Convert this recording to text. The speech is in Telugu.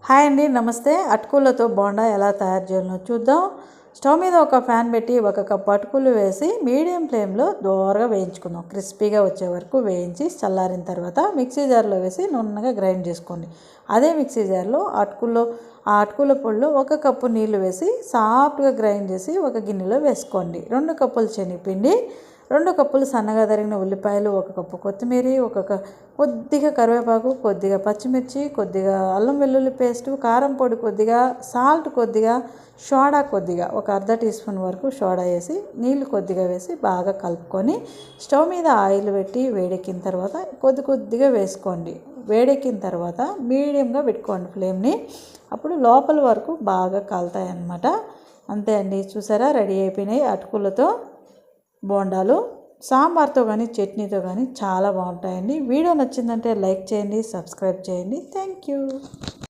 హాయ్ అండి, నమస్తే. అటుకులతో బోండా ఎలా తయారు చేయాలో చూద్దాం. స్టవ్ మీద ఒక ప్యాన్ పెట్టి 1 కప్పు అటుకులు వేసి మీడియం ఫ్లేమ్లో దోరగా వేయించుకుందాం. క్రిస్పీగా వచ్చే వరకు వేయించి చల్లారిన తర్వాత మిక్సీ జార్లో వేసి నున్నగా గ్రైండ్ చేసుకోండి. అదే మిక్సీ జార్లో అటుకుల పొడిలో 1 కప్పు నీళ్లు వేసి సాఫ్ట్గా గ్రైండ్ చేసి ఒక గిన్నెలో వేసుకోండి. 2 కప్పులు శనగపిండి, 2 కప్పులు సన్నగా తరిగిన ఉల్లిపాయలు, 1 కప్పు కొత్తిమీర, కొద్దిగా కరివేపాకు, కొద్దిగా పచ్చిమిర్చి, కొద్దిగా అల్లం వెల్లుల్లి పేస్టు, కారం పొడి కొద్దిగా, సాల్ట్ కొద్దిగా, సోడా కొద్దిగా, ఒక అర్ధ టీ స్పూన్ వరకు సోడా వేసి నీళ్లు కొద్దిగా వేసి బాగా కలుపుకొని స్టవ్ మీద ఆయిల్ పెట్టి వేడెక్కిన తర్వాత కొద్దిగా వేసుకోండి. వేడెక్కిన తర్వాత మీడియంగా పెట్టుకోండి ఫ్లేమ్ని. అప్పుడు లోపల వరకు బాగా కాలుతాయి అన్నమాట. అంతే అండి, చూసారా, రెడీ అయిపోయినాయి అటుకులతో బోండాలు. సాంబార్తో కానీ చట్నీతో కానీ చాలా బాగుంటాయండి. వీడియో నచ్చిందంటే లైక్ చేయండి, సబ్స్క్రైబ్ చేయండి. Thank you.